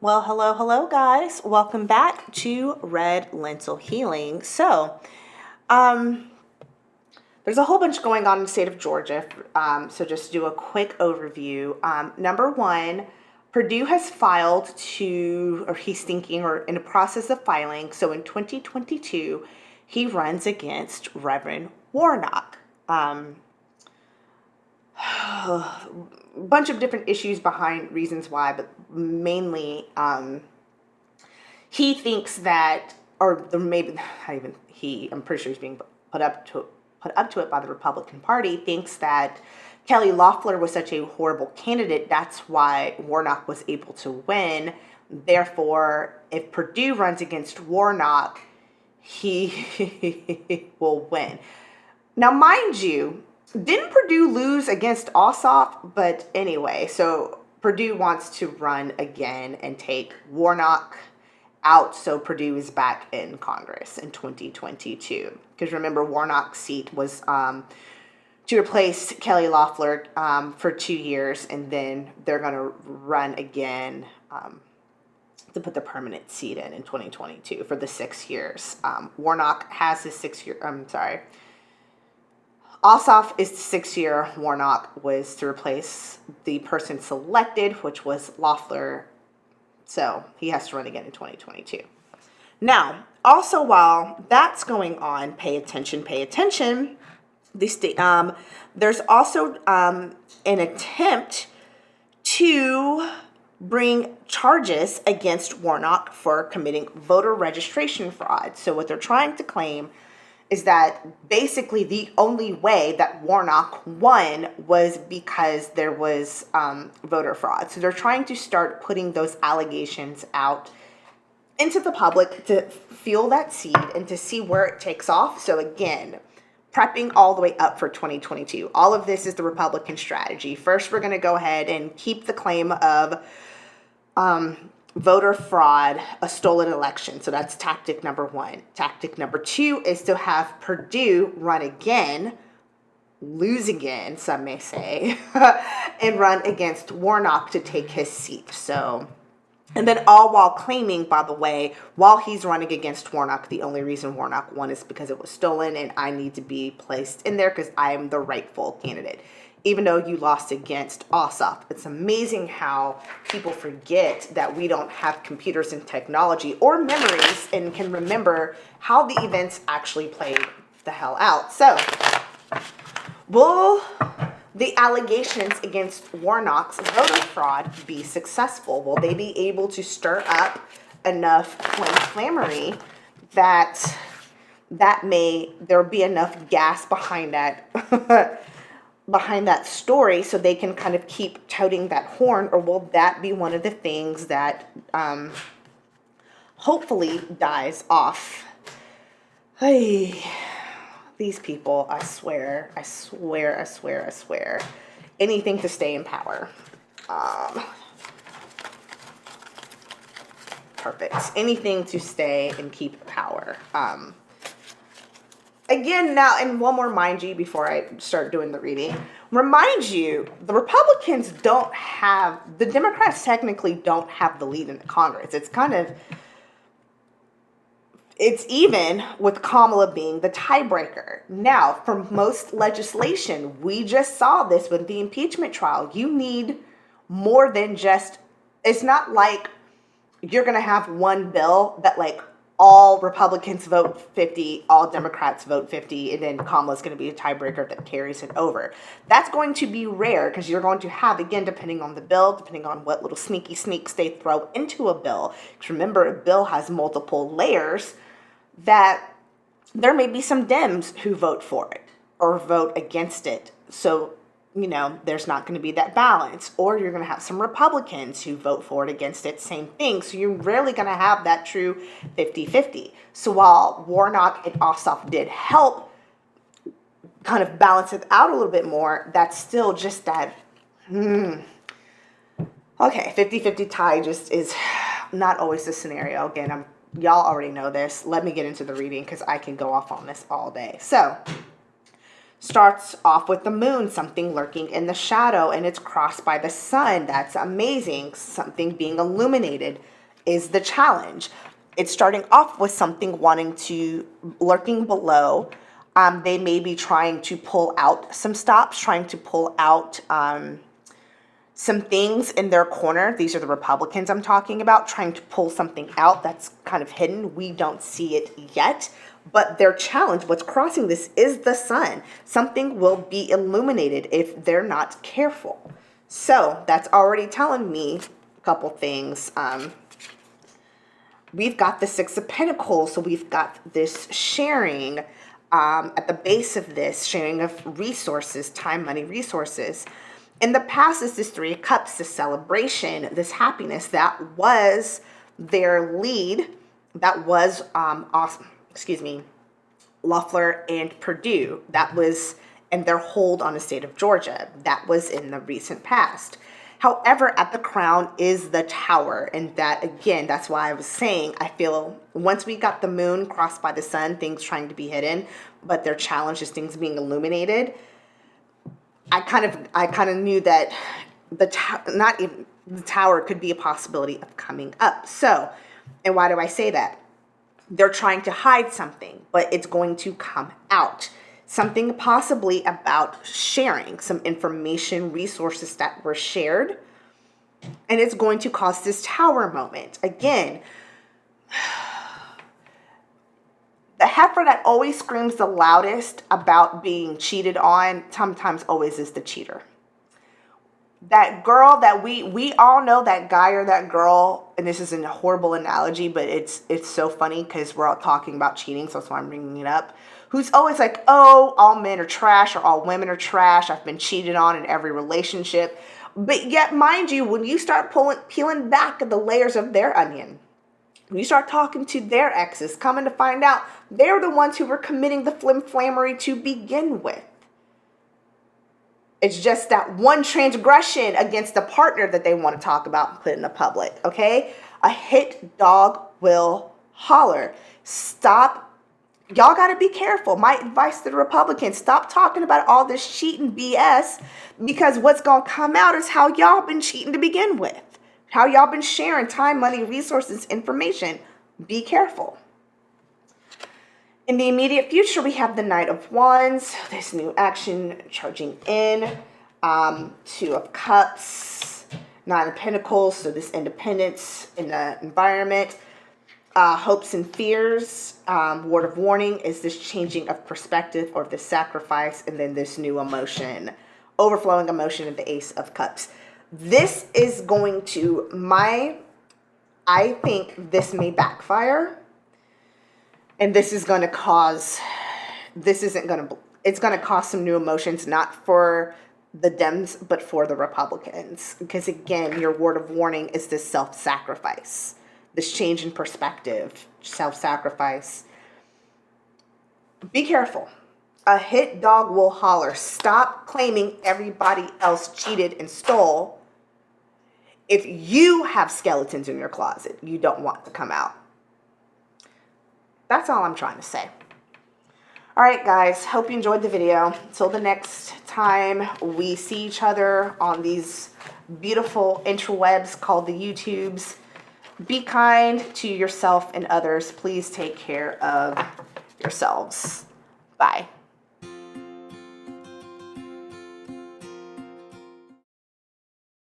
Well, hello, guys. Welcome back to Red Lentil Healing. Um, there's a whole bunch going on in the state of Georgia. So just to do a quick overview. Number one, Purdue has filed or he's thinking, or in the process of filing. So in 2022, he runs against Reverend Warnock. Bunch of different issues behind reasons why, but mainly he thinks that, or maybe not even he, I'm pretty sure he's being put up to it by the Republican Party, thinks that Kelly Loeffler was such a horrible candidate. That's why Warnock was able to win. Therefore, if Purdue runs against Warnock, he will win. Now, mind you, didn't Purdue lose against Ossoff? But anyway, so Purdue wants to run again and take Warnock out, so Purdue is back in Congress in 2022. Because remember, Warnock's seat was to replace Kelly Loeffler for 2 years, and then they're going to run again to put the permanent seat in 2022 for the 6 years. Warnock has his 6 year. Ossoff is the 6 year. Warnock was to replace the person selected, which was Loeffler. So he has to run again in 2022. Now, also while that's going on, pay attention. There's also an attempt to bring charges against Warnock for committing voter registration fraud. So what they're trying to claim is that basically the only way that Warnock won was because there was voter fraud. So they're trying to start putting those allegations out into the public to feel that seed and to see where it takes off. So again, prepping all the way up for 2022. All of this is the Republican strategy. First, we're going to go ahead and keep the claim of voter fraud, a stolen election. So that's tactic number one. Tactic number two is to have Purdue run again, lose again, some may say, and run against Warnock to take his seat. So, and then all while claiming, by the way, while he's running against Warnock, the only reason Warnock won is because it was stolen and I need to be placed in there because I am the rightful candidate. Even though you lost against Ossoff. It's amazing how people forget that we don't have computers and technology or memories and can remember how the events actually played the hell out. So, will the allegations against Warnock's voter fraud be successful? Will they be able to stir up enough clamory that there'll be enough gas behind that story so they can kind of keep toting that horn, or will that be one of the things that hopefully dies off? Hey, these people, I swear, anything to stay in power. Perfect. Anything to stay and keep power. Again, now, and one more, mind you, before I start doing the reading, remind you, the Democrats technically don't have the lead in the Congress. It's even with Kamala being the tiebreaker. Now, for most legislation, we just saw this with the impeachment trial. You need more than just, it's not like you're going to have one bill that all Republicans vote 50, all Democrats vote 50, and then Kamala's going to be a tiebreaker that carries it over. That's going to be rare because you're going to have, again, depending on the bill, depending on what little sneaky sneaks they throw into a bill. Because remember, a bill has multiple layers, that there may be some Dems who vote for it or vote against it. So, there's not going to be that balance. Or you're going to have some Republicans who vote for it, against it, same thing. So you're rarely going to have that true 50-50. So while Warnock and Ossoff did help kind of balance it out a little bit more, that's still just that, okay, 50-50 tie just is not always the scenario. Again, y'all already know this. Let me get into the reading because I can go off on this all day. Starts off with the moon, something lurking in the shadow, and it's crossed by the sun. That's amazing. Something being illuminated is the challenge. It's starting off with something wanting to, lurking below. They may be trying to pull out some stops, trying to pull out some things in their corner. These are the Republicans I'm talking about, trying to pull something out that's kind of hidden. We don't see it yet, but their challenge, what's crossing this, is the sun. Something will be illuminated if they're not careful. So that's already telling me a couple things. We've got the Six of Pentacles, so we've got this sharing at the base of this, sharing of resources, time, money, resources. In the past is this Three of Cups, this celebration, this happiness. That was their lead. That was, Loeffler and Purdue. That was, and their hold on the state of Georgia. That was in the recent past. However, at the crown is the Tower. And that, again, that's why I was saying, I feel once we got the moon crossed by the sun, things trying to be hidden, but their challenge is things being illuminated. I kind of knew that the Tower could be a possibility of coming up. So, and why do I say that? They're trying to hide something, but it's going to come out. Something possibly about sharing some information, resources that were shared, and it's going to cause this Tower moment. Again, the heifer that always screams the loudest about being cheated on sometimes always is the cheater. That girl that we all know, that guy or that girl, and this is a horrible analogy, but it's so funny because we're all talking about cheating, so that's why I'm bringing it up. Who's always like, oh, all men are trash or all women are trash. I've been cheated on in every relationship. But yet, mind you, when you start peeling back the layers of their onion, when you start talking to their exes, coming to find out they're the ones who were committing the flimflammery to begin with. It's just that one transgression against the partner that they want to talk about and put in the public, okay? A hit dog will holler. Stop. Y'all got to be careful. My advice to the Republicans, stop talking about all this cheating BS, because what's going to come out is how y'all been cheating to begin with. How y'all been sharing time, money, resources, information. Be careful. In the immediate future, we have the Knight of Wands, this new action charging in, Two of Cups, Nine of Pentacles, so this independence in the environment, hopes and fears, word of warning is this changing of perspective or this sacrifice, and then this new emotion, overflowing emotion of the Ace of Cups. This is going to, I think this may backfire. And this is going to cause, it's going to cause some new emotions, not for the Dems, but for the Republicans. Because again, your word of warning is this self-sacrifice, this change in perspective, self-sacrifice. Be careful. A hit dog will holler. Stop claiming everybody else cheated and stole. If you have skeletons in your closet, you don't want to come out. That's all I'm trying to say. All right, guys. Hope you enjoyed the video. Until the next time we see each other on these beautiful interwebs called the YouTubes, be kind to yourself and others. Please take care of yourselves. Bye.